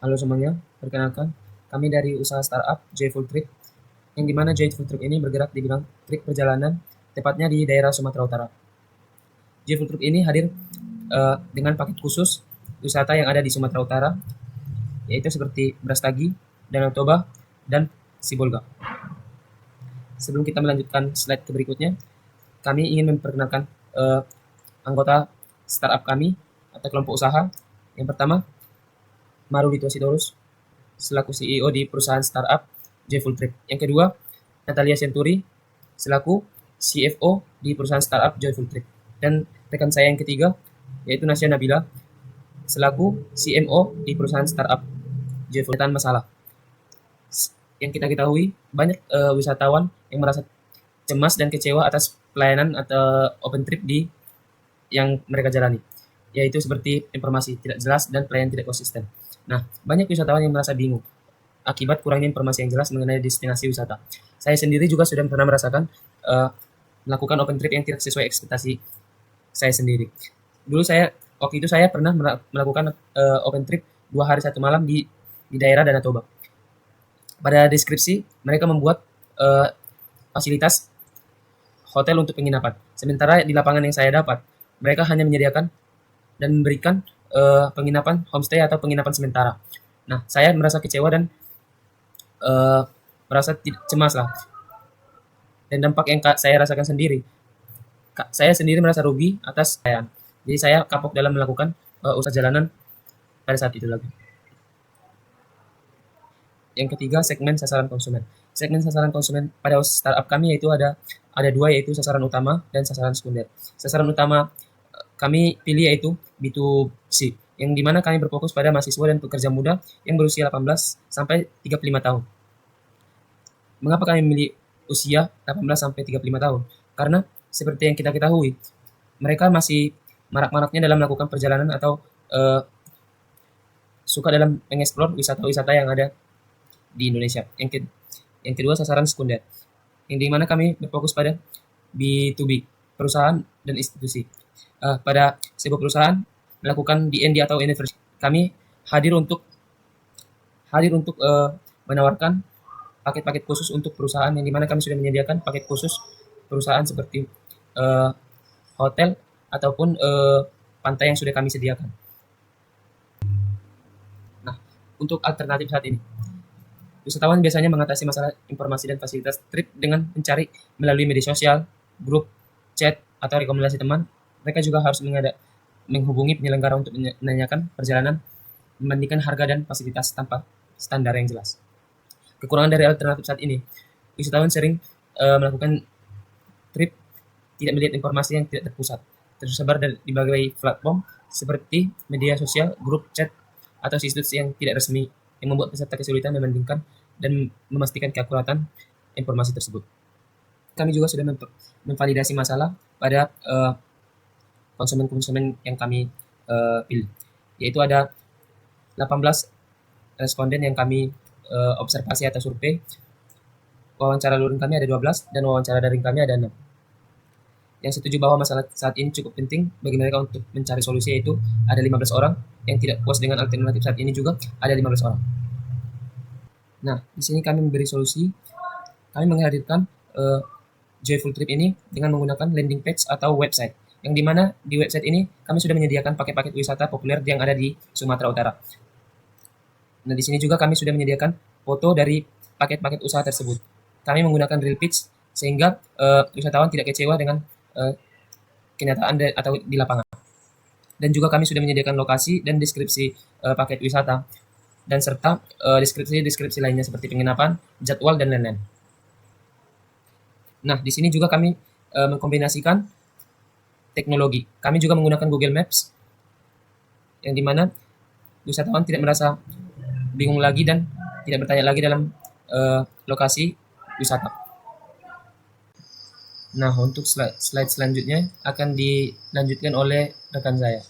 Halo semuanya, perkenalkan, kami dari usaha startup Joyful Trip, yang dimana Joyful Trip ini bergerak di bidang trip perjalanan, tepatnya di daerah Sumatera Utara. Joyful Trip ini hadir dengan paket khusus wisata yang ada di Sumatera Utara, yaitu seperti Brastagi, Danau Toba, dan Sibolga. Sebelum kita melanjutkan slide ke berikutnya, kami ingin memperkenalkan anggota startup kami atau kelompok usaha. Yang pertama, Marudito Sitorus, selaku CEO di perusahaan startup Joyful Trip. Yang kedua, Natalia Centuri, selaku CFO di perusahaan startup Joyful Trip. Dan rekan saya yang ketiga, yaitu Nasya Nabila, selaku CMO di perusahaan startup Joyful Trip. Masalah. Yang kita ketahui, banyak wisatawan yang merasa cemas dan kecewa atas pelayanan atau open trip yang mereka jalani, yaitu seperti informasi tidak jelas dan pelayanan tidak konsisten. Nah, banyak wisatawan yang merasa bingung akibat kurangnya informasi yang jelas mengenai destinasi wisata. Saya sendiri juga sudah pernah merasakan melakukan open trip yang tidak sesuai ekspektasi saya sendiri. Waktu itu saya pernah melakukan open trip 2 hari 1 malam di daerah Danau Toba. Pada deskripsi mereka membuat fasilitas hotel untuk penginapan. Sementara di lapangan yang saya dapat, mereka hanya menyediakan dan memberikan penginapan homestay atau penginapan sementara. Nah, saya merasa kecewa dan merasa cemas lah. Dan dampak yang saya rasakan sendiri, saya sendiri merasa rugi atas saya. Jadi saya kapok dalam melakukan usaha jalanan pada saat itu lagi. Yang ketiga, segmen sasaran konsumen. Segmen sasaran konsumen pada startup kami yaitu ada dua, yaitu sasaran utama dan sasaran sekunder. Sasaran utama kami pilih yaitu B2C, yang dimana kami berfokus pada mahasiswa dan pekerja muda yang berusia 18 sampai 35 tahun. Mengapa kami memilih usia 18 sampai 35 tahun? Karena seperti yang kita ketahui, mereka masih marak-maraknya dalam melakukan perjalanan atau suka dalam mengeksplor wisata-wisata yang ada di Indonesia. Yang kedua, sasaran sekunder, yang dimana kami berfokus pada B2B, perusahaan dan institusi. Pada sebuah perusahaan melakukan D&D atau anniversary, kami hadir untuk menawarkan paket-paket khusus untuk perusahaan, yang dimana kami sudah menyediakan paket khusus perusahaan seperti hotel ataupun pantai yang sudah kami sediakan. Nah, untuk alternatif saat ini, wisatawan biasanya mengatasi masalah informasi dan fasilitas trip dengan mencari melalui media sosial, grup, chat, atau rekomendasi teman. Mereka juga harus menghubungi penyelenggara untuk menanyakan perjalanan, membandingkan harga dan fasilitas tanpa standar yang jelas. Kekurangan dari alternatif saat ini, wisatawan sering melakukan trip tidak melihat informasi yang tidak terpusat, tersebar di berbagai platform seperti media sosial, grup, chat, atau situs yang tidak resmi, yang membuat peserta kesulitan membandingkan dan memastikan keakuratan informasi tersebut. Kami juga sudah memvalidasi masalah pada konsumen-konsumen yang kami pilih, yaitu ada 18 responden yang kami observasi atau survei. Wawancara luring kami ada 12 dan wawancara daring kami ada 6. Yang setuju bahwa masalah saat ini cukup penting bagi mereka untuk mencari solusi, yaitu ada 15 orang. Yang tidak puas dengan alternatif saat ini juga ada 15 orang. Nah, di sini kami memberi solusi. Kami menghadirkan Joyful Trip ini dengan menggunakan landing page atau website, yang dimana di website ini kami sudah menyediakan paket-paket wisata populer yang ada di Sumatera Utara. Nah, di sini juga kami sudah menyediakan foto dari paket-paket usaha tersebut. Kami menggunakan real pitch sehingga wisatawan tidak kecewa dengan kenyataan atau di lapangan. Dan juga kami sudah menyediakan lokasi dan deskripsi paket wisata, dan serta deskripsi lainnya seperti penginapan, jadwal, dan lain-lain. Nah, di sini juga kami mengkombinasikan teknologi. Kami juga menggunakan Google Maps, yang dimana wisatawan tidak merasa bingung lagi dan tidak bertanya lagi dalam lokasi wisata. Nah, untuk slide selanjutnya akan dilanjutkan oleh rekan saya.